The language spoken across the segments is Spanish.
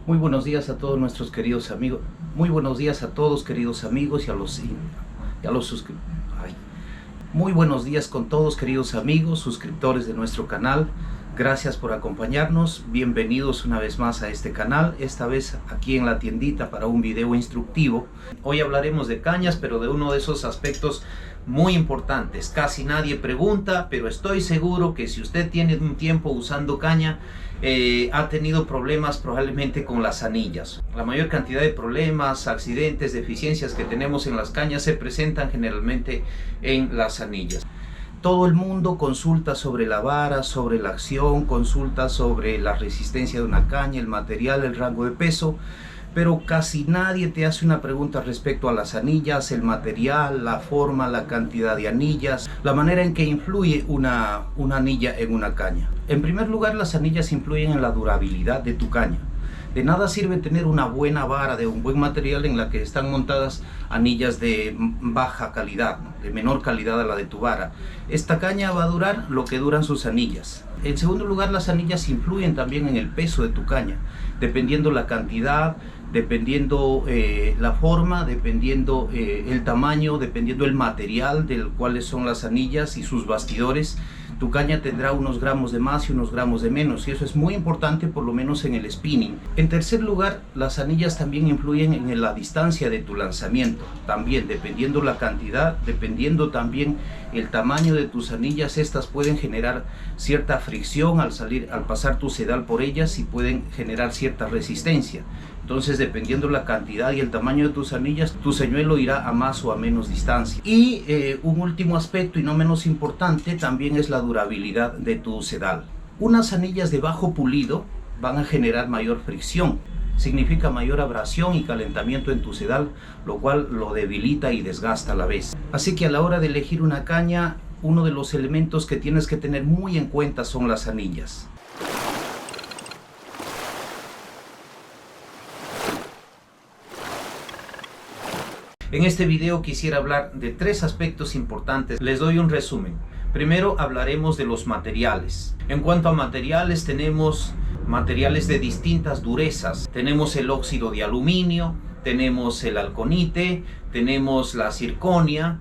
Muy buenos días a todos nuestros queridos amigos. Muy buenos días a todos, queridos amigos, y a los suscriptores. Muy buenos días con todos, queridos amigos, suscriptores de nuestro canal. Gracias por acompañarnos. Bienvenidos una vez más a este canal, esta vez aquí en la tiendita para un video instructivo. Hoy hablaremos de cañas, pero de uno de esos aspectos muy importantes. Casi nadie pregunta, pero estoy seguro que si usted tiene un tiempo usando caña, ha tenido problemas probablemente con las anillas. La mayor cantidad de problemas, accidentes, deficiencias que tenemos en las cañas se presentan generalmente en las anillas. Todo el mundo consulta sobre la vara, sobre la acción, consulta sobre la resistencia de una caña, el material, el rango de peso, pero casi nadie te hace una pregunta respecto a las anillas, el material, la forma, la cantidad de anillas, la manera en que influye una anilla en una caña. En primer lugar, las anillas influyen en la durabilidad de tu caña. De nada sirve tener una buena vara de un buen material en la que están montadas anillas de baja calidad, ¿no? De menor calidad a la de tu vara. Esta caña va a durar lo que duran sus anillas. En segundo lugar, las anillas influyen también en el peso de tu caña, dependiendo la cantidad, dependiendo la forma, dependiendo el tamaño, dependiendo el material del cuales son las anillas y sus bastidores. Tu caña tendrá unos gramos de más y unos gramos de menos, y eso es muy importante, por lo menos en el spinning. En tercer lugar, las anillas también influyen en la distancia de tu lanzamiento. También, dependiendo la cantidad, dependiendo también el tamaño de tus anillas, estas pueden generar cierta fricción al pasar tu sedal por ellas, y pueden generar cierta resistencia. Entonces, dependiendo la cantidad y el tamaño de tus anillas, tu señuelo irá a más o a menos distancia. Y un último aspecto, y no menos importante, también es la durabilidad de tu sedal. Unas anillas de bajo pulido van a generar mayor fricción. Significa mayor abrasión y calentamiento en tu sedal, lo cual lo debilita y desgasta a la vez. Así que a la hora de elegir una caña, uno de los elementos que tienes que tener muy en cuenta son las anillas. En este video quisiera hablar de tres aspectos importantes. Les doy un resumen. Primero hablaremos de los materiales. En cuanto a materiales, tenemos materiales de distintas durezas. Tenemos el óxido de aluminio, tenemos el alconite, tenemos la zirconia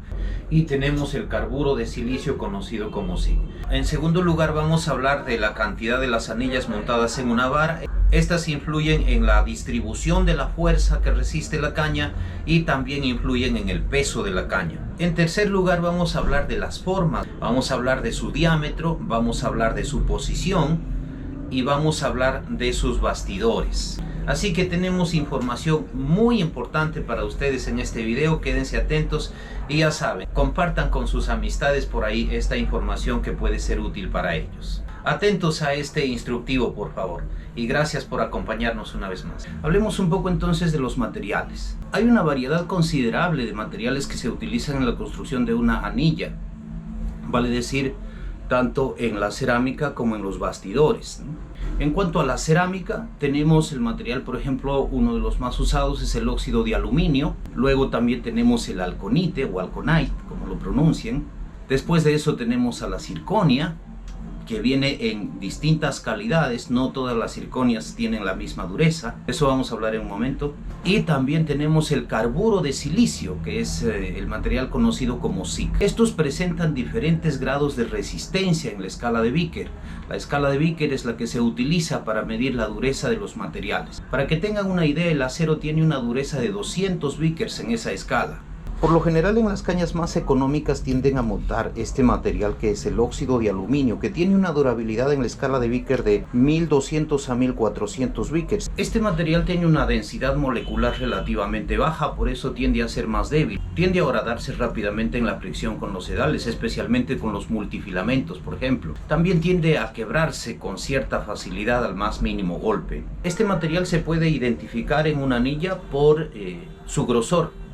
y tenemos el carburo de silicio conocido como zinc. En segundo lugar, vamos a hablar de la cantidad de las anillas montadas en una vara. Estas influyen en la distribución de la fuerza que resiste la caña y también influyen en el peso de la caña. En tercer lugar, vamos a hablar de las formas. Vamos a hablar de su diámetro, vamos a hablar de su posición y vamos a hablar de sus bastidores. Así que tenemos información muy importante para ustedes en este video. Quédense atentos y ya saben, compartan con sus amistades por ahí esta información que puede ser útil para ellos. Atentos a este instructivo, por favor, y gracias por acompañarnos una vez más. Hablemos un poco entonces de los materiales. Hay una variedad considerable de materiales que se utilizan en la construcción de una anilla, vale decir, tanto en la cerámica como en los bastidores, ¿no? En cuanto a la cerámica, tenemos el material, por ejemplo, uno de los más usados es el óxido de aluminio. Luego también tenemos el alconite o alconite, como lo pronuncien. Después de eso tenemos a la zirconia, que viene en distintas calidades. No todas las zirconias tienen la misma dureza, eso vamos a hablar en un momento. Y también tenemos el carburo de silicio, que es el material conocido como zinc. Estos presentan diferentes grados de resistencia en la escala de Vickers. La escala de Vickers es la que se utiliza para medir la dureza de los materiales. Para que tengan una idea, el acero tiene una dureza de 200 Vickers en esa escala. Por lo general, en las cañas más económicas tienden a montar este material, que es el óxido de aluminio, que tiene una durabilidad en la escala de Vickers de 1200 a 1400 Vickers. Este material tiene una densidad molecular relativamente baja, por eso tiende a ser más débil. Tiende a horadarse rápidamente en la fricción con los sedales, especialmente con los multifilamentos, por ejemplo. También tiende a quebrarse con cierta facilidad al más mínimo golpe. Este material se puede identificar en una anilla por su grosor.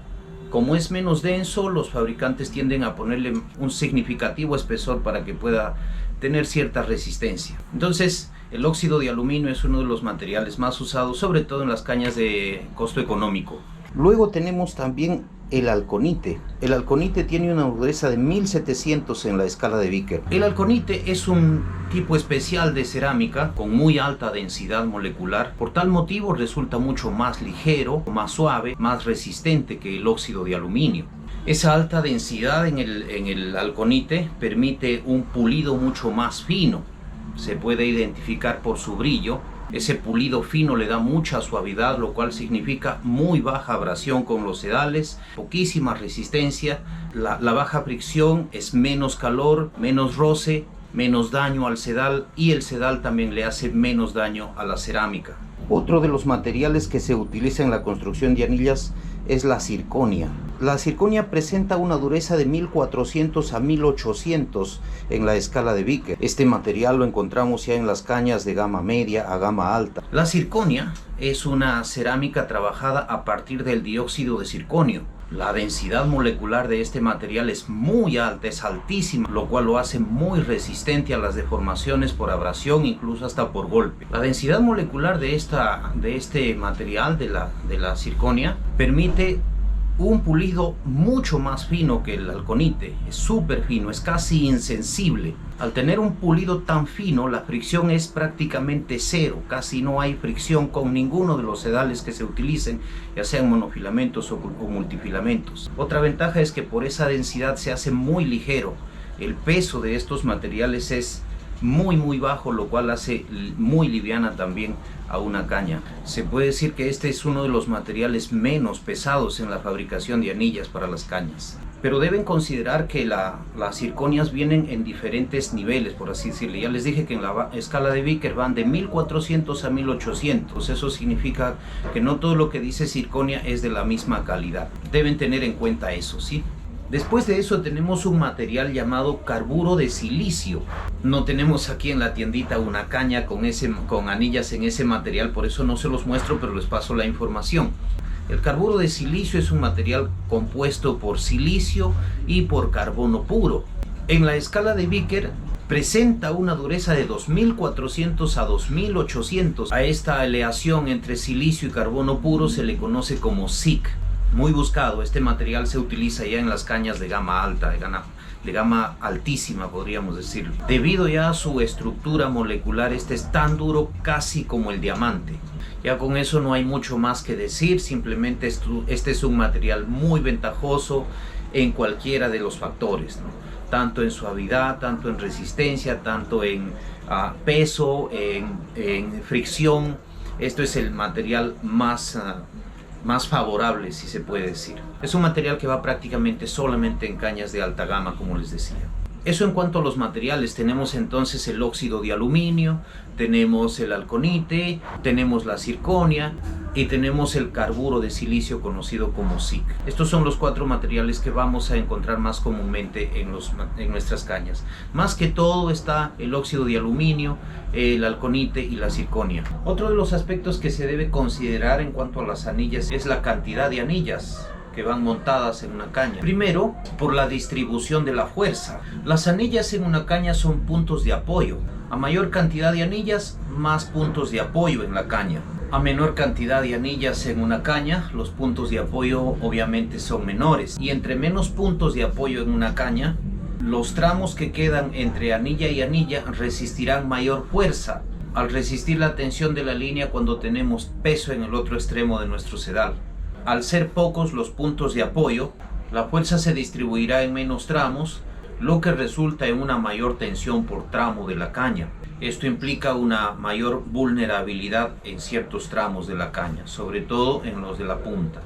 Como es menos denso, los fabricantes tienden a ponerle un significativo espesor para que pueda tener cierta resistencia. Entonces, el óxido de aluminio es uno de los materiales más usados, sobre todo en las cañas de costo económico. Luego tenemos también el alconite. El alconite tiene una dureza de 1700 en la escala de Vickers. El alconite es un tipo especial de cerámica con muy alta densidad molecular. Por tal motivo resulta mucho más ligero, más suave, más resistente que el óxido de aluminio. Esa alta densidad en el alconite permite un pulido mucho más fino. Se puede identificar por su brillo. Ese pulido fino le da mucha suavidad, lo cual significa muy baja abrasión con los sedales, poquísima resistencia. La baja fricción es menos calor, menos roce, menos daño al sedal, y el sedal también le hace menos daño a la cerámica. Otro de los materiales que se utiliza en la construcción de anillas es la zirconia. La zirconia presenta una dureza de 1400 a 1800 en la escala de Vickers. Este material lo encontramos ya en las cañas de gama media a gama alta. La zirconia es una cerámica trabajada a partir del dióxido de zirconio. La densidad molecular de este material es muy alta, es altísima, lo cual lo hace muy resistente a las deformaciones por abrasión, incluso hasta por golpe. La densidad molecular de este material, de la zirconia, permite un pulido mucho más fino que el alconite. Es súper fino, es casi insensible. Al tener un pulido tan fino, la fricción es prácticamente cero. Casi no hay fricción con ninguno de los sedales que se utilicen, ya sean monofilamentos o multifilamentos. Otra ventaja es que por esa densidad se hace muy ligero. El peso de estos materiales es muy bajo, lo cual hace muy liviana también a una caña. Se puede decir que este es uno de los materiales menos pesados en la fabricación de anillas para las cañas. Pero deben considerar que las zirconias vienen en diferentes niveles, por así decirlo. Ya les dije que en la escala de Vickers van de 1400 a 1800. Eso significa que no todo lo que dice zirconia es de la misma calidad. Deben tener en cuenta eso, ¿sí? Después de eso tenemos un material llamado carburo de silicio. No tenemos aquí en la tiendita una caña con anillas en ese material, por eso no se los muestro, pero les paso la información. El carburo de silicio es un material compuesto por silicio y por carbono puro. En la escala de Vickers presenta una dureza de 2400 a 2800. A esta aleación entre silicio y carbono puro se le conoce como SiC. Muy buscado, este material se utiliza ya en las cañas de gama alta, de gama altísima podríamos decir. Debido ya a su estructura molecular, este es tan duro casi como el diamante. Ya con eso no hay mucho más que decir, simplemente este es un material muy ventajoso en cualquiera de los factores, ¿no? Tanto en suavidad, tanto en resistencia, tanto en peso, en fricción. Esto es el material más favorable, si se puede decir. Es un material que va prácticamente solamente en cañas de alta gama, como les decía. Eso en cuanto a los materiales. Tenemos entonces el óxido de aluminio, tenemos el alconite, tenemos la zirconia y tenemos el carburo de silicio conocido como SiC. Estos son los 4 materiales que vamos a encontrar más comúnmente en nuestras cañas. Más que todo está el óxido de aluminio, el alconite y la zirconia. Otro de los aspectos que se debe considerar en cuanto a las anillas es la cantidad de anillas que van montadas en una caña. Primero, por la distribución de la fuerza. Las anillas en una caña son puntos de apoyo. A mayor cantidad de anillas, más puntos de apoyo en la caña. A menor cantidad de anillas en una caña, los puntos de apoyo obviamente son menores. Y entre menos puntos de apoyo en una caña, los tramos que quedan entre anilla y anilla resistirán mayor fuerza al resistir la tensión de la línea cuando tenemos peso en el otro extremo de nuestro sedal. Al ser pocos los puntos de apoyo, la fuerza se distribuirá en menos tramos, lo que resulta en una mayor tensión por tramo de la caña. Esto implica una mayor vulnerabilidad en ciertos tramos de la caña, sobre todo en los de la punta.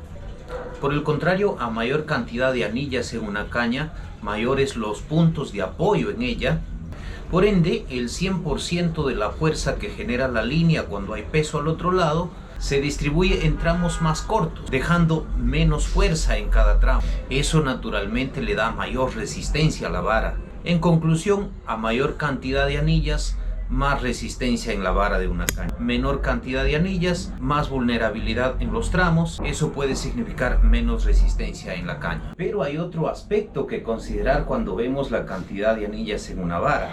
Por el contrario, a mayor cantidad de anillas en una caña, mayores los puntos de apoyo en ella. Por ende, el 100% de la fuerza que genera la línea cuando hay peso al otro lado se distribuye en tramos más cortos, dejando menos fuerza en cada tramo. Eso naturalmente le da mayor resistencia a la vara. En conclusión, a mayor cantidad de anillas, más resistencia en la vara de una caña. Menor cantidad de anillas, más vulnerabilidad en los tramos. Eso puede significar menos resistencia en la caña. Pero hay otro aspecto que considerar cuando vemos la cantidad de anillas en una vara,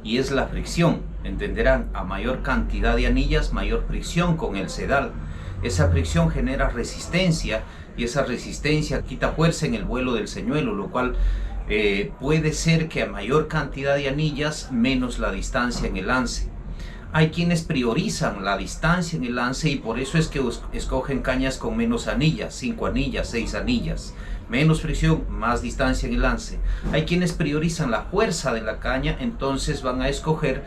y es la fricción. Entenderán, a mayor cantidad de anillas, mayor fricción con el sedal. Esa fricción genera resistencia y esa resistencia quita fuerza en el vuelo del señuelo, lo cual puede ser que a mayor cantidad de anillas, menos la distancia en el lance. Hay quienes priorizan la distancia en el lance y por eso es que escogen cañas con menos anillas, 5 anillas, 6 anillas. Menos fricción, más distancia en el lance. Hay quienes priorizan la fuerza de la caña, entonces van a escoger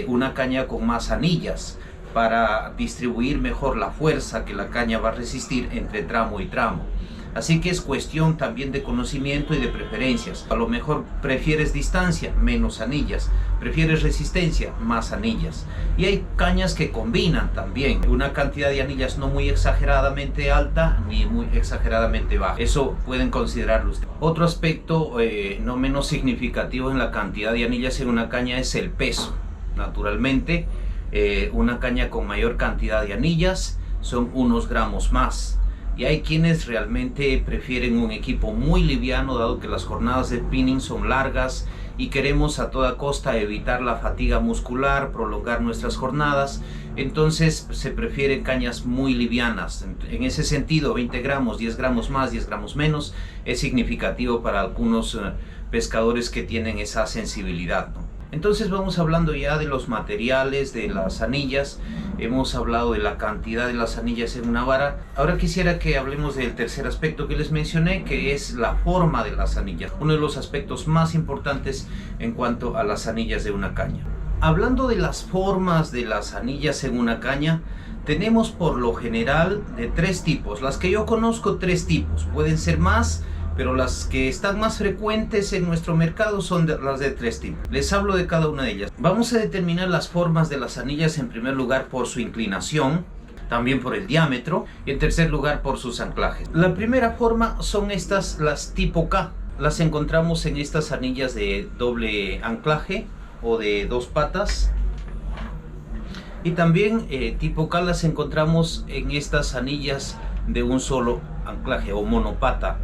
una caña con más anillas para distribuir mejor la fuerza que la caña va a resistir entre tramo y tramo. Así que es cuestión también de conocimiento y de preferencias. A lo mejor prefieres distancia, menos anillas. Prefieres resistencia, más anillas. Y hay cañas que combinan también una cantidad de anillas no muy exageradamente alta ni muy exageradamente baja. Eso pueden considerarlo ustedes. Otro aspecto no menos significativo en la cantidad de anillas en una caña es el peso. Naturalmente, una caña con mayor cantidad de anillas son unos gramos más. Y hay quienes realmente prefieren un equipo muy liviano, dado que las jornadas de pinning son largas y queremos a toda costa evitar la fatiga muscular, prolongar nuestras jornadas. Entonces se prefieren cañas muy livianas. En ese sentido, 20 gramos, 10 gramos más, 10 gramos menos es significativo para algunos pescadores que tienen esa sensibilidad, ¿no? Entonces vamos hablando ya de los materiales, de las anillas. Hemos hablado de la cantidad de las anillas en una vara. Ahora quisiera que hablemos del tercer aspecto que les mencioné, que es la forma de las anillas. Uno de los aspectos más importantes en cuanto a las anillas de una caña. Hablando de las formas de las anillas en una caña, tenemos por lo general de 3 tipos. Las que yo conozco, 3 tipos. Pueden ser más, pero las que están más frecuentes en nuestro mercado son las de 3 tipos. Les hablo de cada una de ellas. Vamos a determinar las formas de las anillas en primer lugar por su inclinación, también por el diámetro y en tercer lugar por sus anclajes. La primera forma son estas, las tipo K. Las encontramos en estas anillas de doble anclaje o de 2 patas. Y también tipo K las encontramos en estas anillas de un solo anclaje o monopata.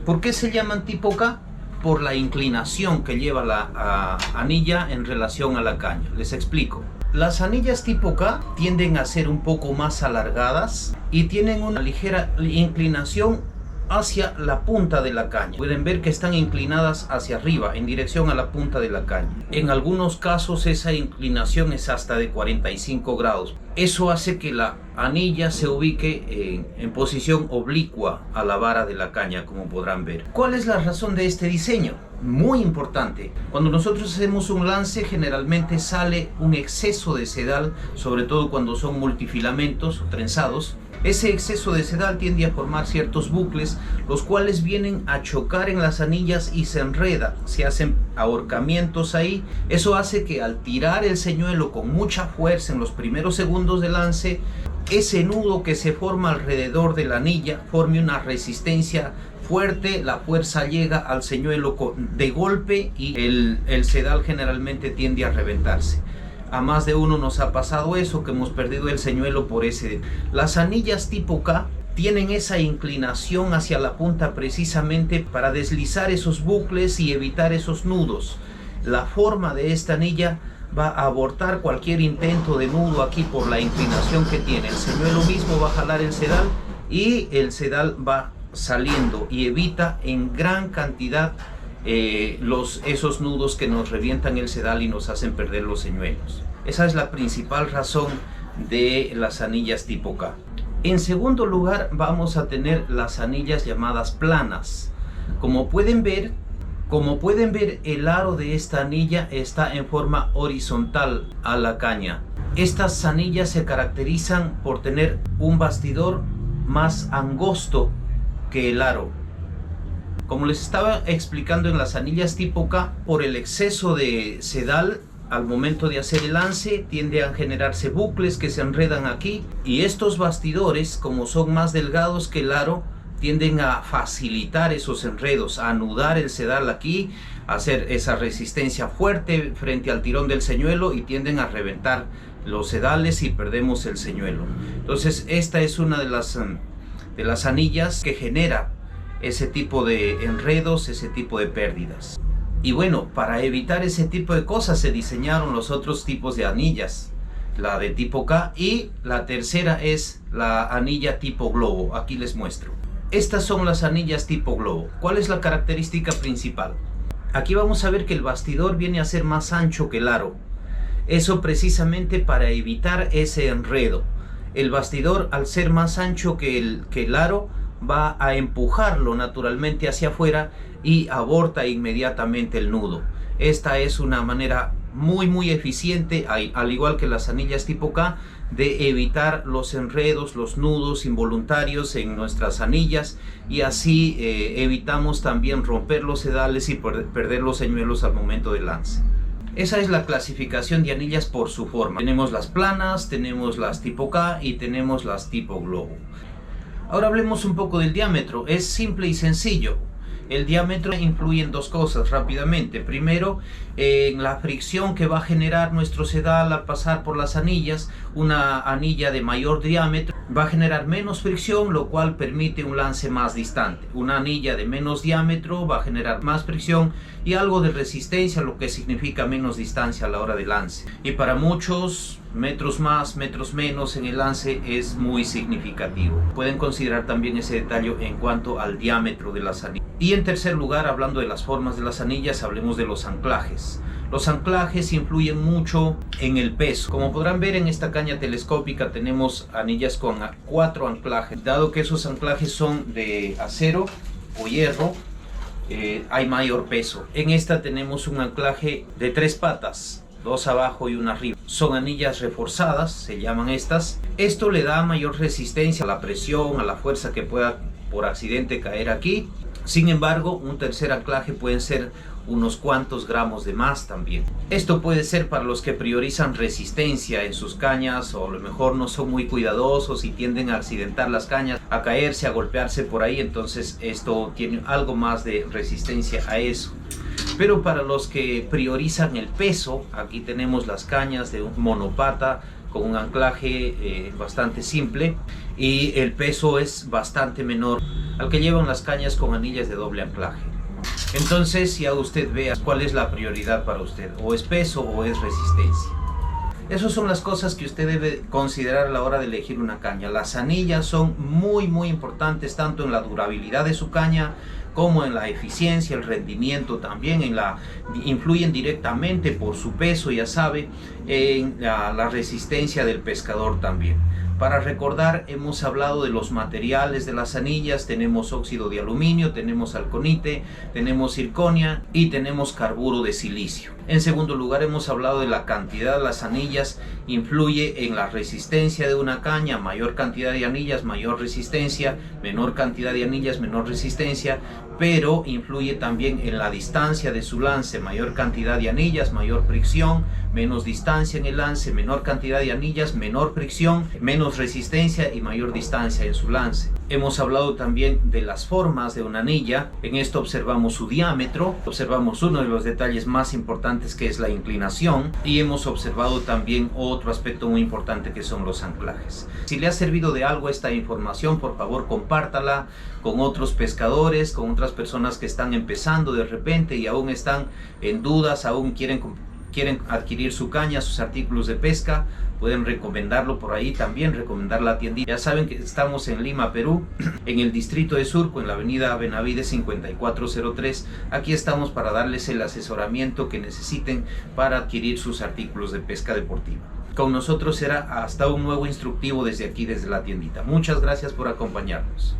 ¿Por qué se llaman tipo K? Por la inclinación que lleva la anilla en relación a la caña. Les explico. Las anillas tipo K tienden a ser un poco más alargadas y tienen una ligera inclinación hacia la punta de la caña. Pueden ver que están inclinadas hacia arriba, en dirección a la punta de la caña. En algunos casos esa inclinación es hasta de 45 grados. Eso hace que la anilla se ubique en posición oblicua a la vara de la caña, como podrán ver. ¿Cuál es la razón de este diseño? Muy importante. Cuando nosotros hacemos un lance, generalmente sale un exceso de sedal, sobre todo cuando son multifilamentos o trenzados. Ese exceso de sedal tiende a formar ciertos bucles, los cuales vienen a chocar en las anillas y se enredan, se hacen ahorcamientos ahí. Eso hace que al tirar el señuelo con mucha fuerza en los primeros segundos de lance, ese nudo que se forma alrededor de la anilla forme una resistencia fuerte, la fuerza llega al señuelo de golpe y el sedal generalmente tiende a reventarse. A más de uno nos ha pasado eso, que hemos perdido el señuelo por ese. Las anillas tipo K tienen esa inclinación hacia la punta precisamente para deslizar esos bucles y evitar esos nudos. La forma de esta anilla va a abortar cualquier intento de nudo aquí por la inclinación que tiene. El señuelo mismo va a jalar el sedal y el sedal va saliendo y evita en gran cantidad esos nudos que nos revientan el sedal y nos hacen perder los señuelos. Esa es la principal razón de las anillas tipo K. En segundo lugar vamos a tener las anillas llamadas planas. Como pueden ver, el aro de esta anilla está en forma horizontal a la caña. Estas anillas se caracterizan por tener un bastidor más angosto que el aro. Como les estaba explicando, en las anillas tipo K, por el exceso de sedal al momento de hacer el lance, tiende a generarse bucles que se enredan aquí, y estos bastidores, como son más delgados que el aro, tienden a facilitar esos enredos, a anudar el sedal aquí, a hacer esa resistencia fuerte frente al tirón del señuelo y tienden a reventar los sedales y perdemos el señuelo. Entonces esta es una de las anillas que genera ese tipo de enredos, ese tipo de pérdidas. Y bueno, para evitar ese tipo de cosas se diseñaron los otros tipos de anillas. la de tipo K, y la tercera es la anilla tipo globo. Aquí les muestro. Estas son las anillas tipo globo. ¿Cuál es la característica principal? Aquí vamos a ver que el bastidor viene a ser más ancho que el aro. Eso precisamente para evitar ese enredo. El bastidor, al ser más ancho que el aro, va a empujarlo naturalmente hacia afuera y aborta inmediatamente el nudo. Esta es una manera muy eficiente, al igual que las anillas tipo K, de evitar los enredos, los nudos involuntarios en nuestras anillas, y así evitamos también romper los sedales y perder los señuelos al momento del lance. Esa es la clasificación de anillas por su forma. Tenemos las planas, tenemos las tipo K y tenemos las tipo globo. Ahora hablemos un poco del diámetro. Es simple y sencillo. El diámetro influye en dos cosas rápidamente. Primero, en la fricción que va a generar nuestro sedal al pasar por las anillas. Una anilla de mayor diámetro va a generar menos fricción, lo cual permite un lance más distante. Una anilla de menos diámetro va a generar más fricción y algo de resistencia, lo que significa menos distancia a la hora del lance. Y para muchos, metros más, metros menos en el lance es muy significativo. Pueden considerar también ese detalle en cuanto al diámetro de las anillas. Y en tercer lugar, hablando de las formas de las anillas, hablemos de los anclajes. Los anclajes influyen mucho en el peso. Como podrán ver, en esta caña telescópica tenemos anillas con 4 anclajes. Dado que esos anclajes son de acero o hierro, hay mayor peso. En esta tenemos un anclaje de 3 patas, 2 abajo y 1 arriba. Son anillas reforzadas, se llaman estas. Esto le da mayor resistencia a la presión, a la fuerza que pueda por accidente caer aquí. Sin embargo, un tercer anclaje pueden ser unos cuantos gramos de más también. Esto puede ser para los que priorizan resistencia en sus cañas, o a lo mejor no son muy cuidadosos y tienden a accidentar las cañas, a caerse, a golpearse por ahí. Entonces esto tiene algo más de resistencia a eso. Pero para los que priorizan el peso, aquí tenemos las cañas de un monopata con un anclaje bastante simple, y el peso es bastante menor al que llevan las cañas con anillas de doble anclaje. Entonces ya usted vea cuál es la prioridad para usted, o es peso o es resistencia. Esas son las cosas que usted debe considerar a la hora de elegir una caña. Las anillas son muy importantes, tanto en la durabilidad de su caña como en la eficiencia, el rendimiento también, influyen directamente por su peso, ya sabe, en la resistencia del pescador también. Para recordar, hemos hablado de los materiales de las anillas. Tenemos óxido de aluminio, tenemos alconite, tenemos circonia y tenemos carburo de silicio. En segundo lugar, hemos hablado de la cantidad de las anillas. Influye en la resistencia de una caña. Mayor cantidad de anillas, mayor resistencia. Menor cantidad de anillas, menor resistencia. Pero influye también en la distancia de su lance. Mayor cantidad de anillas, mayor fricción. Menos distancia en el lance, menor cantidad de anillas, menor fricción, menos resistencia y mayor distancia en su lance. Hemos hablado también de las formas de una anilla. En esto observamos su diámetro, observamos uno de los detalles más importantes, que es la inclinación, y hemos observado también otro aspecto muy importante, que son los anclajes. Si le ha servido de algo esta información, por favor compártala con otros pescadores, con otras personas que están empezando de repente y aún están en dudas, aún quieren adquirir su caña, sus artículos de pesca. Pueden recomendarlo por ahí, también recomendar la tiendita. Ya saben que estamos en Lima, Perú, en el distrito de Surco, en la avenida Benavides 5403. Aquí estamos para darles el asesoramiento que necesiten para adquirir sus artículos de pesca deportiva. Con nosotros será hasta un nuevo instructivo desde aquí, desde la tiendita. Muchas gracias por acompañarnos.